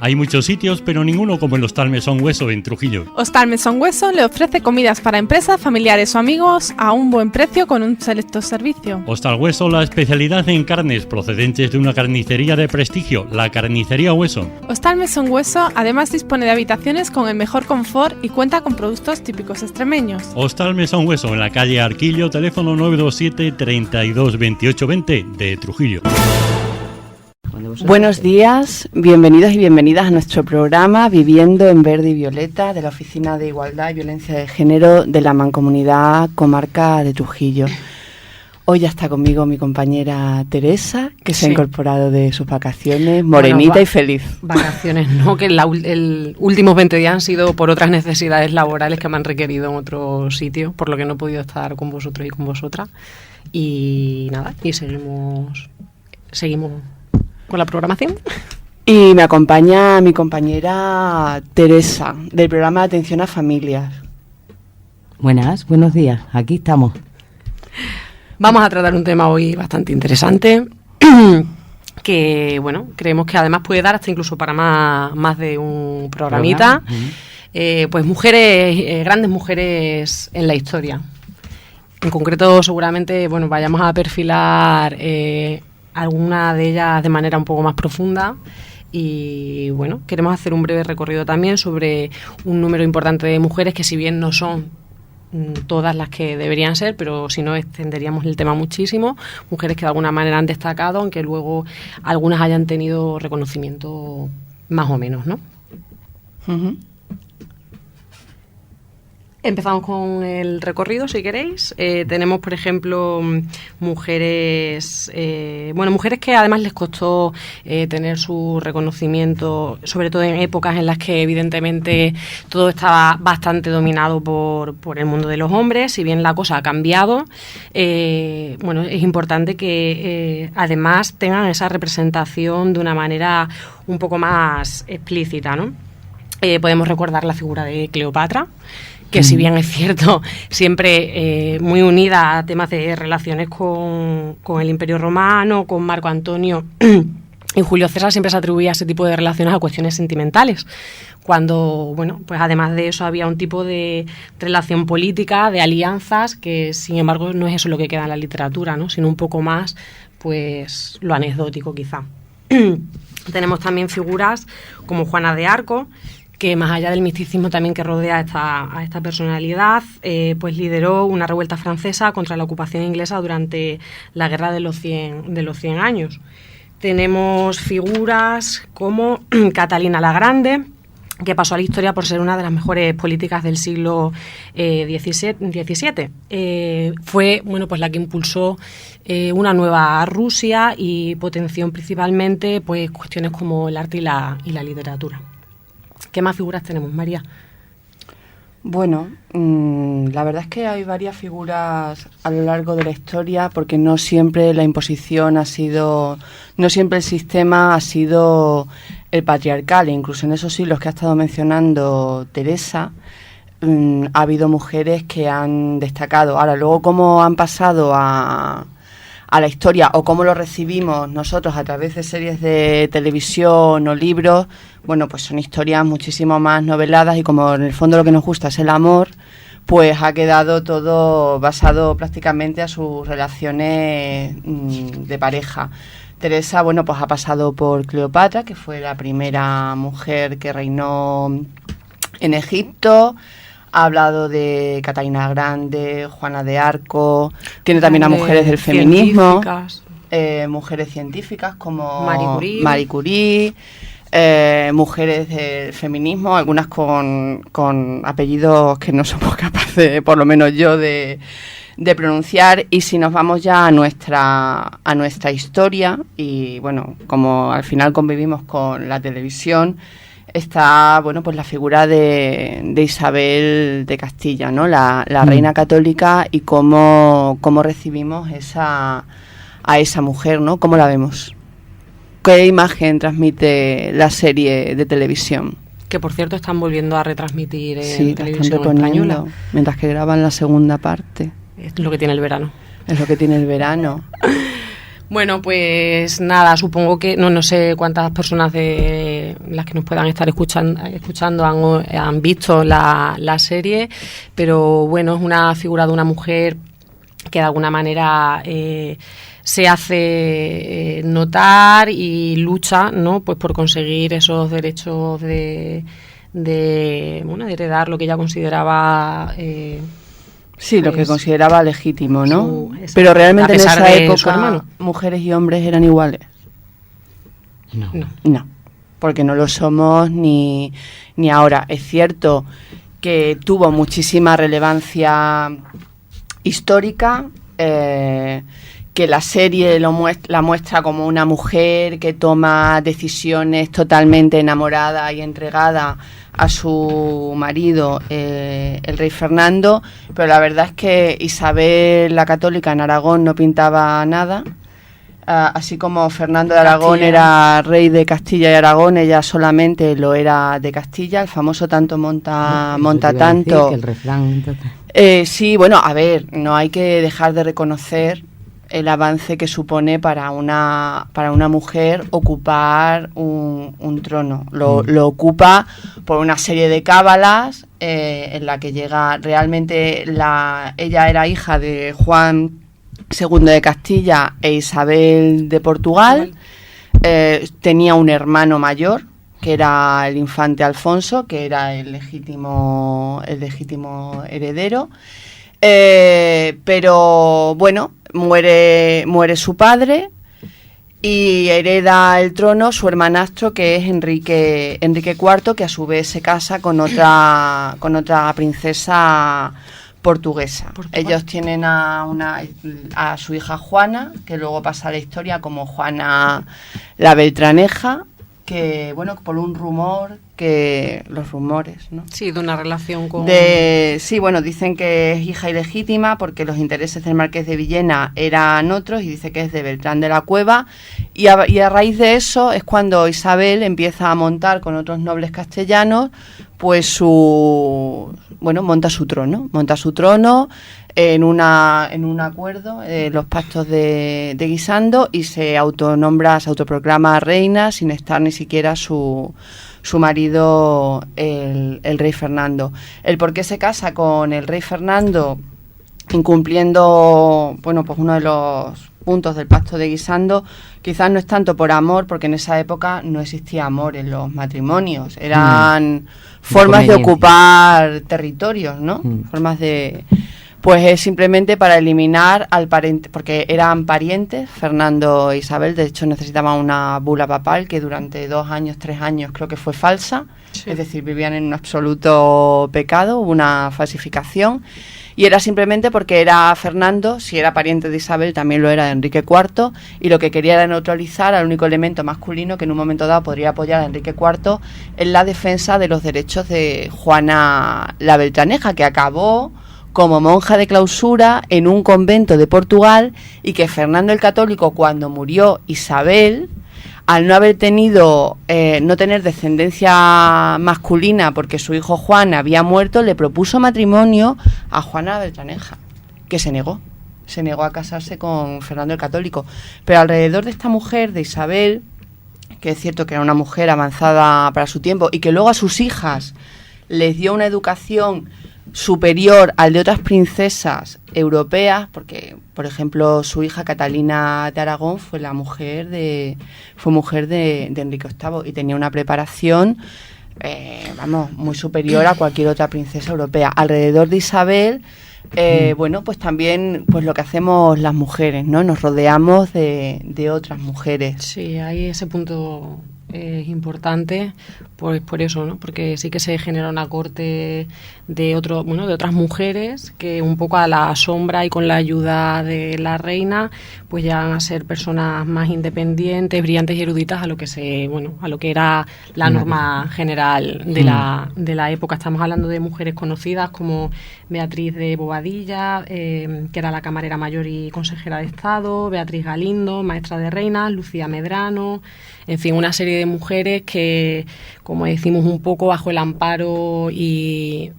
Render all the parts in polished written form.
Hay muchos sitios, pero ninguno como el Hostal Mesón Hueso en Trujillo. Hostal Mesón Hueso le ofrece comidas para empresas, familiares o amigos a un buen precio con un selecto servicio. Hostal Hueso, la especialidad en carnes procedentes de una carnicería de prestigio, la Carnicería Hueso. Hostal Mesón Hueso además dispone de habitaciones con el mejor confort y cuenta con productos típicos extremeños. Hostal Mesón Hueso en la calle Arquillo, teléfono 927 32 28 20 de Trujillo. Buenos días, bienvenidos y bienvenidas a nuestro programa Viviendo en Verde y Violeta de la Oficina de Igualdad y Violencia de Género de la Mancomunidad Comarca de Trujillo. Hoy ya está conmigo mi compañera Teresa, que se ha incorporado de sus vacaciones, morenita y feliz. Vacaciones no, que el últimos 20 días han sido por otras necesidades laborales que me han requerido en otro sitio, por lo que no he podido estar con vosotros y con vosotras. Y nada, y seguimos con la programación. Y me acompaña mi compañera Teresa, del programa de Atención a Familias. Buenos días, aquí estamos. Vamos a tratar un tema hoy bastante interesante, que bueno, creemos que además puede dar hasta incluso para más de un programita. Pues mujeres, grandes mujeres en la historia. En concreto, seguramente, bueno, vayamos a perfilar alguna de ellas de manera un poco más profunda y bueno, queremos hacer un breve recorrido también sobre un número importante de mujeres que si bien no son todas las que deberían ser, pero si no extenderíamos el tema muchísimo, mujeres que de alguna manera han destacado, aunque luego algunas hayan tenido reconocimiento más o menos, ¿no? Uh-huh. Empezamos con el recorrido, si queréis. Tenemos, por ejemplo, mujeres que además les costó tener su reconocimiento, sobre todo en épocas en las que evidentemente todo estaba bastante dominado por el mundo de los hombres. Si bien la cosa ha cambiado, es importante que además tengan esa representación de una manera un poco más explícita, ¿no? Podemos recordar la figura de Cleopatra, que si bien es cierto, siempre muy unida a temas de relaciones con el Imperio Romano, con Marco Antonio y Julio César, siempre se atribuía ese tipo de relaciones a cuestiones sentimentales, cuando, bueno, pues además de eso había un tipo de relación política, de alianzas, que sin embargo no es eso lo que queda en la literatura, ¿no? Sino un poco más, pues, lo anecdótico quizá. Tenemos también figuras como Juana de Arco, que más allá del misticismo también que rodea a esta personalidad, pues lideró una revuelta francesa contra la ocupación inglesa durante la Guerra de los 100 años. Tenemos figuras como Catalina la Grande, que pasó a la historia por ser una de las mejores políticas del siglo XVII. Fue pues la que impulsó una nueva Rusia y potenció principalmente pues cuestiones como el arte y la literatura. ¿Qué más figuras tenemos, María? Bueno, la verdad es que hay varias figuras a lo largo de la historia, porque no siempre la imposición no siempre el sistema ha sido el patriarcal, e incluso en esos siglos que ha estado mencionando Teresa, ha habido mujeres que han destacado. Ahora, luego cómo han pasado a la historia o cómo lo recibimos nosotros a través de series de televisión o libros, bueno, pues son historias muchísimo más noveladas, y como en el fondo lo que nos gusta es el amor, pues ha quedado todo basado prácticamente a sus relaciones de pareja. Teresa, bueno, pues ha pasado por Cleopatra, que fue la primera mujer que reinó en Egipto. Ha hablado de Catalina la Grande, Juana de Arco, tiene también a mujeres del feminismo, mujeres científicas como Marie Curie, mujeres del feminismo, algunas con apellidos que no somos capaces, por lo menos yo, de pronunciar. Y si nos vamos ya a nuestra historia, y bueno, como al final convivimos con la televisión, está, bueno, pues la figura de Isabel de Castilla, ¿no? La reina católica, y cómo recibimos a esa mujer, ¿no? ¿Cómo la vemos? ¿Qué imagen transmite la serie de televisión? Que por cierto están volviendo a retransmitir en televisión española. Mientras que graban la segunda parte. Es lo que tiene el verano. Es lo que tiene el verano. Bueno, pues nada, supongo que no sé cuántas personas de las que nos puedan estar escuchando han visto la serie, pero bueno, es una figura de una mujer que de alguna manera se hace notar y lucha, ¿no? Pues por conseguir esos derechos de heredar lo que ella consideraba sí, lo que consideraba legítimo, ¿no? Pero realmente en esa época mujeres y hombres eran iguales. No, porque no lo somos ni ahora. Es cierto que tuvo muchísima relevancia histórica, que la serie la muestra como una mujer que toma decisiones totalmente enamorada y entregada a su marido, el rey Fernando, pero la verdad es que Isabel la Católica en Aragón no pintaba nada. Así como Fernando de Aragón era rey de Castilla y Aragón, ella solamente lo era de Castilla, el famoso tanto monta tanto. Que el refrán, sí, bueno, a ver, no hay que dejar de reconocer el avance que supone para una mujer ocupar un trono. Lo ocupa por una serie de cábalas en la que llega realmente ella era hija de Juan II de Castilla e Isabel de Portugal. Tenía un hermano mayor que era el infante Alfonso, que era el legítimo heredero. Pero bueno, muere su padre y hereda el trono su hermanastro, que es Enrique IV, que a su vez se casa con otra princesa portuguesa. Ellos tienen a su hija Juana, que luego pasa a la historia como Juana la Beltraneja, que bueno, por un rumor, que los rumores, ¿no? Sí, de una relación con... Sí, bueno, dicen que es hija ilegítima porque los intereses del marqués de Villena eran otros, y dice que es de Beltrán de la Cueva, y a raíz de eso es cuando Isabel empieza a montar con otros nobles castellanos, pues monta su trono en un acuerdo, los pactos de Guisando, y se autoproclama reina sin estar ni siquiera su marido, el rey Fernando. El por qué se casa con el rey Fernando, incumpliendo, pues uno de los puntos del pacto de Guisando, quizás no es tanto por amor, porque en esa época no existía amor en los matrimonios, eran formas de ocupar territorios, ¿no? Formas de... Pues es simplemente para eliminar al pariente, porque eran parientes, Fernando e Isabel. De hecho necesitaban una bula papal que durante 2 años, 3 años creo que fue falsa, es decir, vivían en un absoluto pecado, una falsificación, y era simplemente porque era Fernando, si era pariente de Isabel también lo era de Enrique IV, y lo que quería era neutralizar al único elemento masculino que en un momento dado podría apoyar a Enrique IV en la defensa de los derechos de Juana la Beltraneja, que acabó como monja de clausura en un convento de Portugal, y que Fernando el Católico, cuando murió Isabel, al no haber no tener descendencia masculina porque su hijo Juan había muerto, le propuso matrimonio a Juana la Beltraneja, que se negó a casarse con Fernando el Católico. Pero alrededor de esta mujer, de Isabel, que es cierto que era una mujer avanzada para su tiempo y que luego a sus hijas les dio una educación superior al de otras princesas europeas, porque por ejemplo su hija Catalina de Aragón fue mujer de Enrique VIII y tenía una preparación muy superior a cualquier otra princesa europea. Alrededor de Isabel pues también pues lo que hacemos las mujeres, ¿no? Nos rodeamos de otras mujeres. Sí, ahí ese punto es importante, pues por eso, ¿no? Porque sí que se genera una corte de otras mujeres que un poco a la sombra y con la ayuda de la reina pues llegan a ser personas más independientes, brillantes y eruditas a lo que era la norma general de la época. Estamos hablando de mujeres conocidas como Beatriz de Bobadilla, que era la camarera mayor y consejera de Estado, Beatriz Galindo, maestra de reinas, Lucía Medrano, en fin, una serie de mujeres que, como decimos, un poco bajo el amparo y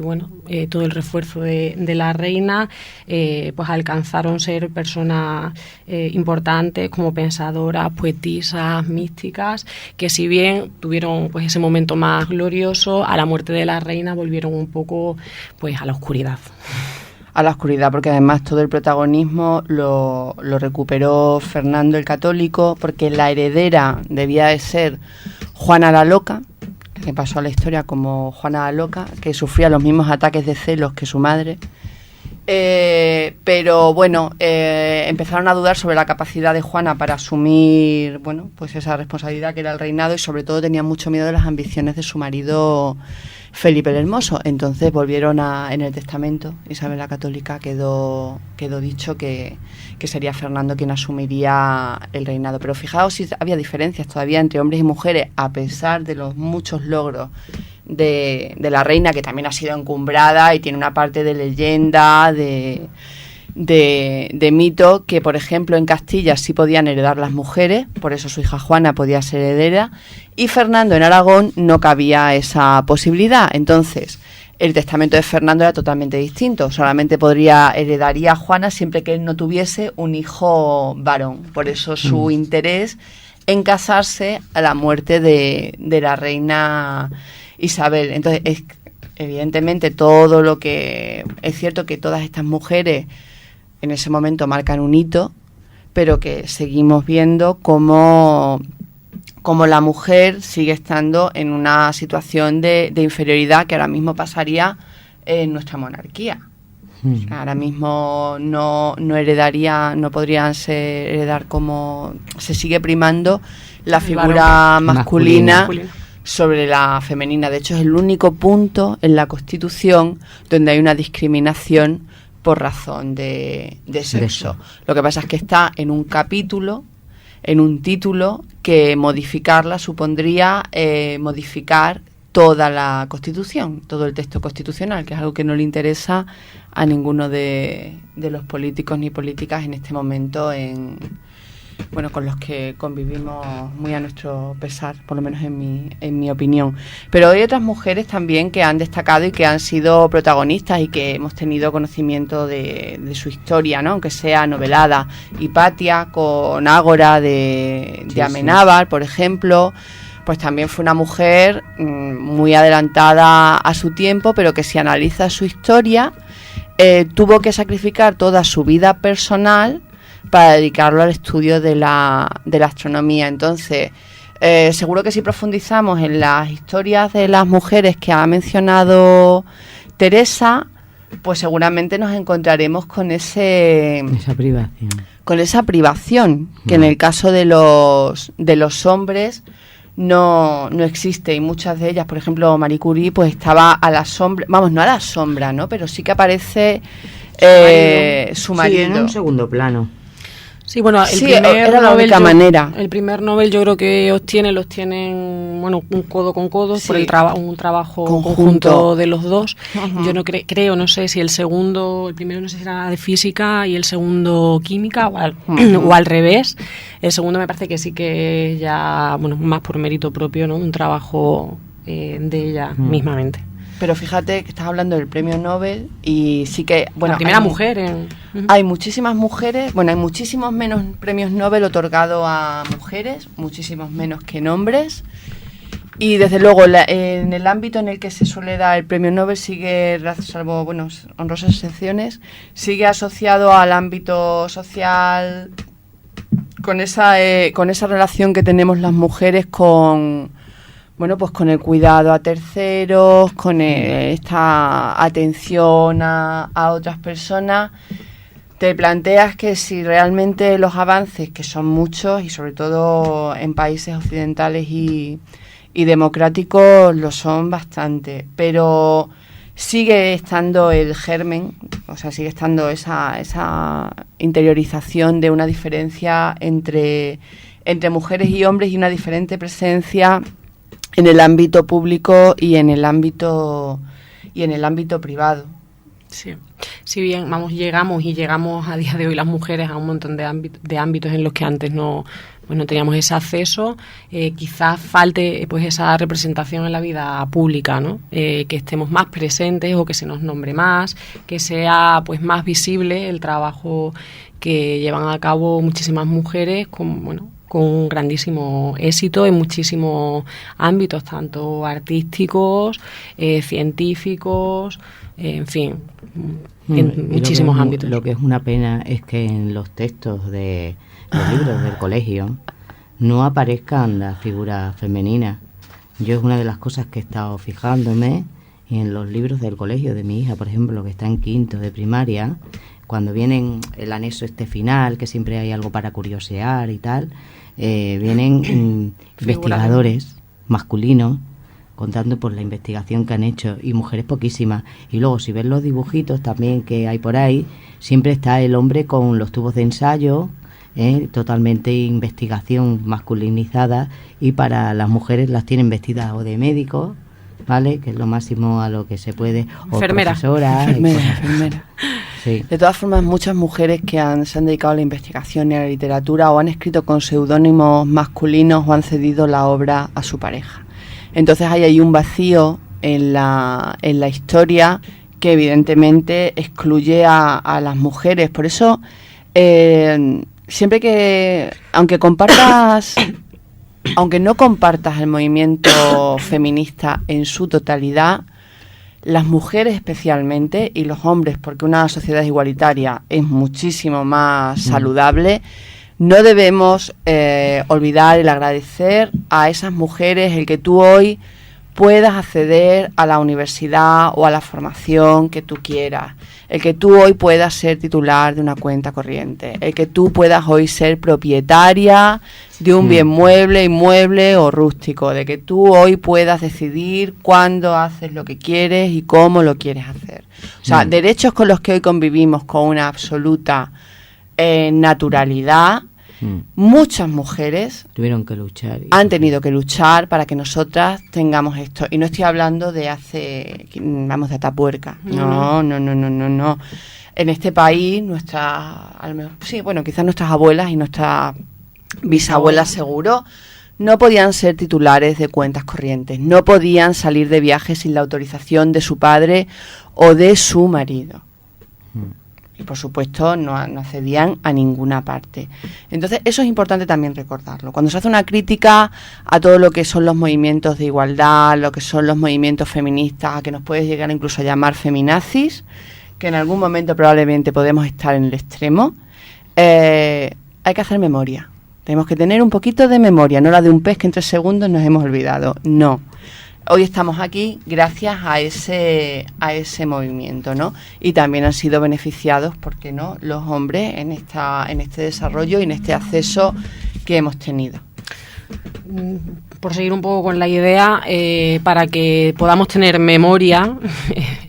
bueno, todo el refuerzo de la reina, pues alcanzaron ser personas importantes como pensadoras, poetisas, místicas, que si bien tuvieron pues ese momento más glorioso, a la muerte de la reina volvieron un poco pues a la oscuridad. A la oscuridad, porque además todo el protagonismo lo recuperó Fernando el Católico, porque la heredera debía de ser Juana la Loca, que pasó a la historia como Juana la Loca, que sufría los mismos ataques de celos que su madre. Pero bueno, empezaron a dudar sobre la capacidad de Juana para asumir, bueno, pues esa responsabilidad que era el reinado, y sobre todo tenían mucho miedo de las ambiciones de su marido Felipe el Hermoso. Entonces volvieron en el testamento, Isabel la Católica quedó dicho que sería Fernando quien asumiría el reinado. Pero fijaos si había diferencias todavía entre hombres y mujeres, a pesar de los muchos logros de la reina, que también ha sido encumbrada y tiene una parte de leyenda, de mito, que por ejemplo en Castilla sí podían heredar las mujeres, por eso su hija Juana podía ser heredera, y Fernando en Aragón no cabía esa posibilidad. Entonces el testamento de Fernando era totalmente distinto, solamente heredaría a Juana siempre que él no tuviese un hijo varón, por eso su interés en casarse a la muerte de la reina Isabel. Entonces evidentemente todo lo que es cierto, que todas estas mujeres en ese momento marcan un hito, pero que seguimos viendo cómo la mujer sigue estando en una situación de inferioridad que ahora mismo pasaría en nuestra monarquía. O sea, ahora mismo no podrían heredar, como se sigue primando la figura masculina sobre la femenina. De hecho, es el único punto en la Constitución donde hay una discriminación por razón de sexo. Lo que pasa es que está en un capítulo, en un título, que modificarla supondría modificar toda la Constitución, todo el texto constitucional, que es algo que no le interesa a ninguno de los políticos ni políticas en este momento, con los que convivimos muy a nuestro pesar, por lo menos en mi opinión. Pero hay otras mujeres también que han destacado y que han sido protagonistas y que hemos tenido conocimiento de su historia, ¿no? Aunque sea novelada. Hipatia con Ágora de Amenábar, por ejemplo, pues también fue una mujer muy adelantada a su tiempo, pero que si analiza su historia, tuvo que sacrificar toda su vida personal para dedicarlo al estudio de la astronomía. Entonces, seguro que si profundizamos en las historias de las mujeres que ha mencionado Teresa, pues seguramente nos encontraremos con esa privación que en el caso de los hombres no existe, y muchas de ellas, por ejemplo Marie Curie, pues estaba a la sombra, no a la sombra, ¿no? Pero sí que aparece su marido. Sí, en un segundo plano. Sí, bueno, era la única manera. El primer Nobel yo creo que los tienen, bueno, un codo con codo, sí, por un trabajo conjunto de los dos. Uh-huh. Yo no sé si el primero no sé si era de física y el segundo química o al revés. El segundo me parece que sí que ya, bueno, más por mérito propio, ¿no? Un trabajo de ella mismamente. Pero fíjate que estás hablando del premio Nobel y sí que, bueno, la primera mujer. Hay muchísimas mujeres, bueno, hay muchísimos menos premios Nobel otorgados a mujeres, muchísimos menos que en hombres. Y desde luego en el ámbito en el que se suele dar el premio Nobel sigue, salvo honrosas excepciones, sigue asociado al ámbito social, con esa relación que tenemos las mujeres con el cuidado a terceros, con esta atención a otras personas. Te planteas que si realmente los avances, que son muchos y sobre todo en países occidentales y democráticos, lo son bastante, pero sigue estando el germen, o sea, sigue estando esa interiorización de una diferencia entre mujeres y hombres, y una diferente presencia en el ámbito público y en el ámbito privado. Sí. si bien llegamos a día de hoy las mujeres a un montón de ámbitos en los que antes no teníamos ese acceso, quizás falte pues esa representación en la vida pública, ¿no? Que estemos más presentes o que se nos nombre más, que sea pues más visible el trabajo que llevan a cabo muchísimas mujeres con un grandísimo éxito en muchísimos ámbitos, tanto artísticos, científicos, en fin, en muchísimos ámbitos. Lo que es una pena es que en los textos de los libros del colegio no aparezcan las figuras femeninas. Yo es una de las cosas que he estado fijándome en los libros del colegio de mi hija, por ejemplo, que está en quinto de primaria, cuando vienen el anexo final, que siempre hay algo para curiosear y tal, vienen investigadores masculinos contando por la investigación que han hecho, y mujeres poquísimas. Y luego, si ves los dibujitos también que hay por ahí, siempre está el hombre con los tubos de ensayo, totalmente investigación masculinizada, y para las mujeres las tienen vestidas o de médicos, ¿vale?, que es lo máximo a lo que se puede, o profesoras. Enfermera. Sí. De todas formas, muchas mujeres que se han dedicado a la investigación y a la literatura o han escrito con seudónimos masculinos o han cedido la obra a su pareja. Entonces hay ahí un vacío en la historia que evidentemente excluye a las mujeres. Por eso, siempre que, aunque no compartas el movimiento feminista en su totalidad, las mujeres especialmente, y los hombres, porque una sociedad igualitaria es muchísimo más saludable, no debemos olvidar el agradecer a esas mujeres el que tú hoy puedas acceder a la universidad o a la formación que tú quieras, el que tú hoy puedas ser titular de una cuenta corriente, el que tú puedas hoy ser propietaria de un bien mueble, inmueble o rústico, de que tú hoy puedas decidir cuándo haces lo que quieres y cómo lo quieres hacer. O sea, derechos con los que hoy convivimos con una absoluta naturalidad. Muchas mujeres han tenido que luchar para que nosotras tengamos esto, y no estoy hablando de de Atapuerca, no. En este país quizás nuestras abuelas y nuestras bisabuelas seguro no podían ser titulares de cuentas corrientes, no podían salir de viaje sin la autorización de su padre o de su marido. Y por supuesto no accedían a ninguna parte. Entonces eso es importante también recordarlo. Cuando se hace una crítica a todo lo que son los movimientos de igualdad, lo que son los movimientos feministas, a que nos puedes llegar incluso a llamar feminazis, que en algún momento probablemente podemos estar en el extremo, hay que hacer memoria. Tenemos que tener un poquito de memoria, no la de un pez que en 3 segundos nos hemos olvidado. No. Hoy estamos aquí gracias a ese movimiento, ¿no? Y también han sido beneficiados, ¿por qué no?, los hombres en este desarrollo y en este acceso que hemos tenido. Por seguir un poco con la idea, para que podamos tener memoria,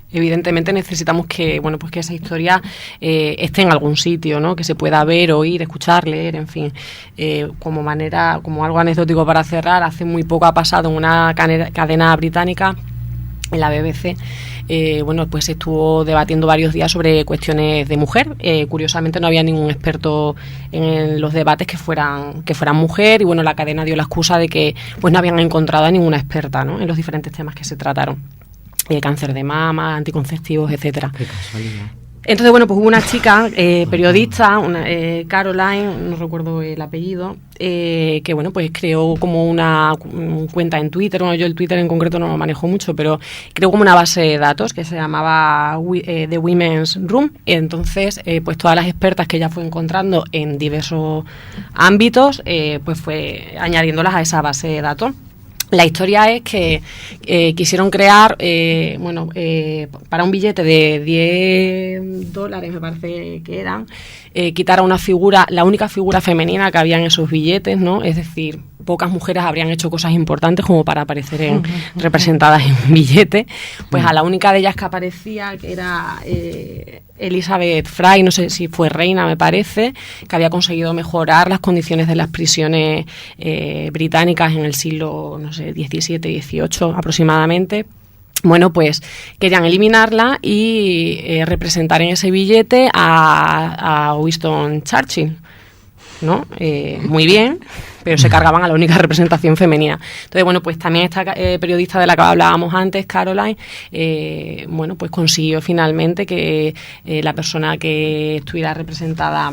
evidentemente necesitamos que esa historia esté en algún sitio, ¿no?, que se pueda ver, oír, escuchar, leer, en fin. Como algo anecdótico para cerrar, hace muy poco ha pasado en una cadena británica, en la BBC, pues estuvo debatiendo varios días sobre cuestiones de mujer. Curiosamente no había ningún experto en los debates que fueran mujer, y bueno, la cadena dio la excusa de que pues no habían encontrado a ninguna experta, ¿no?, en los diferentes temas que se trataron. Cáncer de mama, anticonceptivos, etcétera. Qué casualidad. Entonces, bueno, pues hubo una chica, periodista, Caroline, no recuerdo el apellido, que, bueno, pues creó como una cuenta en Twitter. Bueno, yo el Twitter en concreto no lo manejo mucho, pero creó como una base de datos que se llamaba The Women's Room. Y entonces, pues todas las expertas que ella fue encontrando en diversos ámbitos, pues fue añadiéndolas a esa base de datos. La historia es que quisieron crear, para un billete de $10, me parece que eran, quitar a una figura, la única figura femenina que había en esos billetes, ¿no? Es decir, pocas mujeres habrían hecho cosas importantes como para aparecer representadas en un billete. Pues a la única de ellas que aparecía, que era Elizabeth Fry, no sé si fue reina, me parece, que había conseguido mejorar las condiciones de las prisiones británicas en el siglo, no sé, XVII, XVIII aproximadamente. bueno, pues querían eliminarla y representar en ese billete a Winston Churchill, ¿no? Muy bien, pero se cargaban a la única representación femenina. Entonces, bueno, pues también esta periodista de la que hablábamos antes, Caroline, bueno, pues consiguió finalmente que la persona que estuviera representada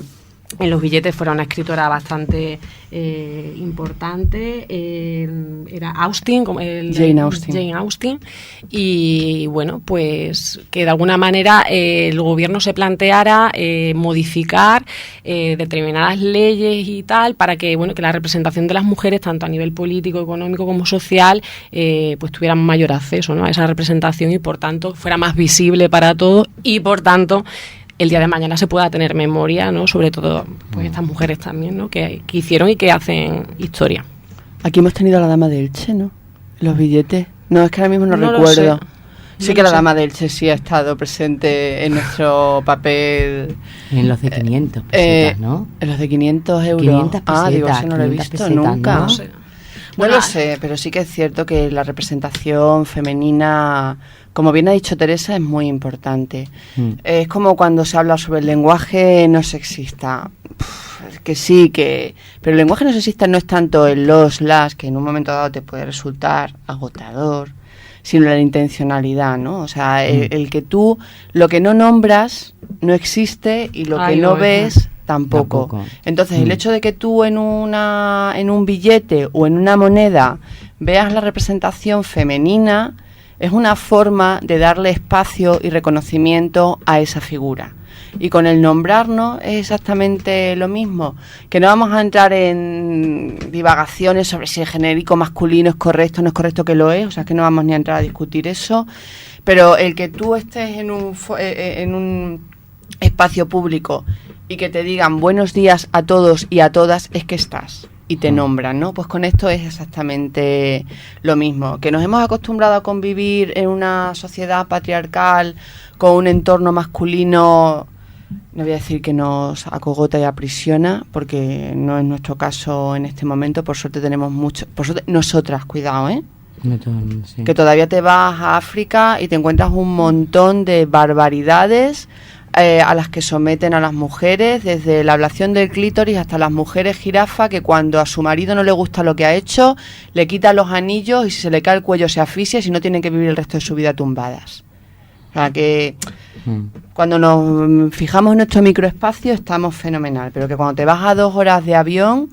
en los billetes fuera una escritora bastante importante, era Austen, Jane Austen, y bueno, pues que de alguna manera el gobierno se planteara modificar determinadas leyes y tal para que, bueno, que la representación de las mujeres, tanto a nivel político, económico como social, pues tuvieran mayor acceso, ¿no?, a esa representación y por tanto fuera más visible para todos y por tanto el día de mañana se pueda tener memoria, ¿no?, sobre todo pues estas mujeres también, ¿no?, que hicieron y que hacen historia. Aquí hemos tenido a la dama de Elche, ¿no? Los billetes. No, es que ahora mismo no recuerdo. Sí No que lo la sé. dama de Elche sí ha estado presente en nuestro papel. En los de 500 pesetas, ¿no? En los de 500 euros. 500 digo, pesetas, eso no lo he 500 visto pesetas, nunca. ¿no? No sé. No Bueno, lo sé, pero sí que es cierto que la representación femenina, como bien ha dicho Teresa, es muy importante. Es como cuando se habla sobre el lenguaje no sexista. Que sí, pero el lenguaje no sexista no es tanto el las, que en un momento dado te puede resultar agotador, sino la intencionalidad, ¿no? O sea, el que tú, lo que no nombras no existe y lo que no ves tampoco. Entonces, el hecho de que tú en un billete o en una moneda veas la representación femenina es una forma de darle espacio y reconocimiento a esa figura. Y con el nombrarnos es exactamente lo mismo, que no vamos a entrar en divagaciones sobre si el genérico masculino es correcto o no es correcto, que lo es, o sea, que no vamos ni a entrar a discutir eso, pero el que tú estés en un espacio público y que te digan buenos días a todos y a todas, es que estás y te nombran, ¿no? Pues con esto es exactamente lo mismo, que nos hemos acostumbrado a convivir en una sociedad patriarcal con un entorno masculino. No voy a decir que nos acogota y aprisiona, porque no es nuestro caso en este momento. Por suerte tenemos mucho. Por suerte, nosotras, cuidado, No todo el mundo, sí. que todavía te vas a África y te encuentras un montón de barbaridades a las que someten a las mujeres, desde la ablación del clítoris hasta las mujeres jirafa, que cuando a su marido no le gusta lo que ha hecho, le quitan los anillos y si se le cae el cuello se asfixia, si no tienen que vivir el resto de su vida tumbadas. O sea que cuando nos fijamos en nuestro microespacio estamos fenomenal, pero que cuando te vas a 2 horas de avión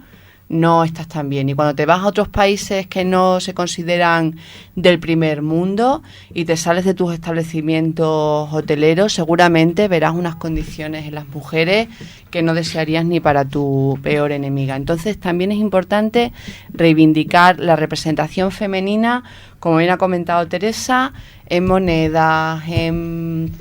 no estás tan bien. Y cuando te vas a otros países que no se consideran del primer mundo y te sales de tus establecimientos hoteleros, seguramente verás unas condiciones en las mujeres que no desearías ni para tu peor enemiga. Entonces también es importante reivindicar la representación femenina, como bien ha comentado Teresa, en monedas, en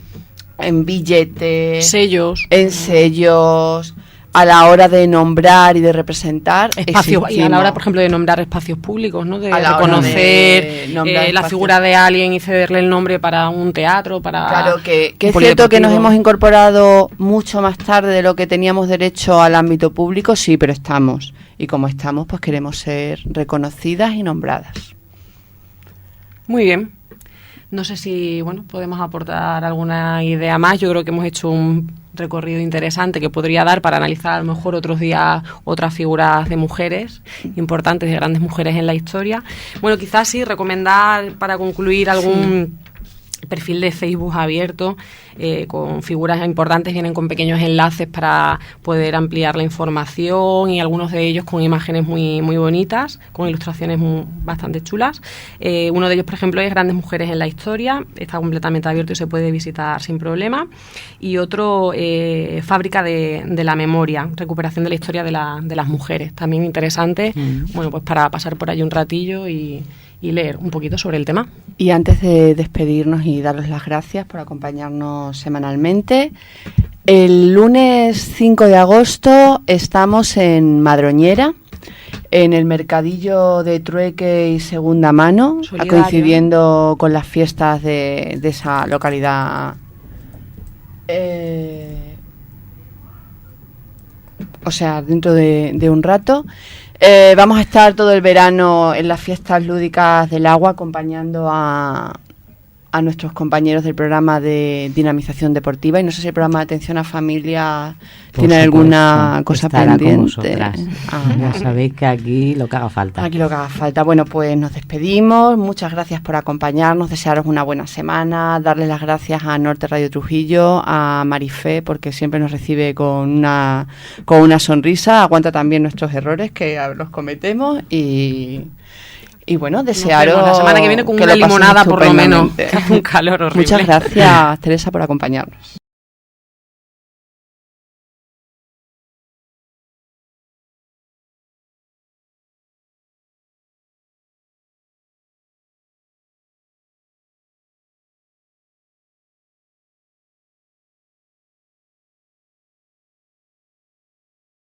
billetes, en sellos, a la hora de nombrar y de representar espacios, y a la hora, por ejemplo, de nombrar espacios públicos, ¿no? De reconocer la figura de alguien y cederle el nombre para un teatro, para... Claro, que es cierto que nos hemos incorporado mucho más tarde de lo que teníamos derecho al ámbito público, sí, pero estamos. Y como estamos, pues queremos ser reconocidas y nombradas. Muy bien. No sé si, bueno, podemos aportar alguna idea más. Yo creo que hemos hecho un recorrido interesante que podría dar para analizar a lo mejor otros días otras figuras de mujeres importantes, de grandes mujeres en la historia. Bueno, quizás sí recomendar para concluir algún perfil de Facebook abierto con figuras importantes, vienen con pequeños enlaces para poder ampliar la información y algunos de ellos con imágenes muy, muy bonitas, con ilustraciones bastante chulas. Uno de ellos, por ejemplo, es Grandes Mujeres en la Historia, está completamente abierto y se puede visitar sin problema. Y otro, Fábrica de la Memoria, recuperación de la historia de las mujeres, también interesante, bueno, pues para pasar por ahí un ratillo y leer un poquito sobre el tema. Y antes de despedirnos y daros las gracias por acompañarnos semanalmente, el lunes 5 de agosto estamos en Madroñera, en el mercadillo de trueque y segunda mano, solidario, coincidiendo con las fiestas de esa localidad. O sea, dentro de un rato. Vamos a estar todo el verano en las fiestas lúdicas del agua acompañando a a nuestros compañeros del programa de dinamización deportiva, y no sé si el programa de atención a familia tiene alguna cosa pendiente. Ya sabéis que aquí lo que haga falta. Aquí lo que haga falta. Bueno, pues nos despedimos. Muchas gracias por acompañarnos, desearos una buena semana, darles las gracias a Norte Radio Trujillo, a Marifé, porque siempre nos recibe con una sonrisa, aguanta también nuestros errores que los cometemos, y bueno, desearos la semana que viene con una limonada por lo menos, que hace un calor horrible. Muchas gracias, Teresa, por acompañarnos.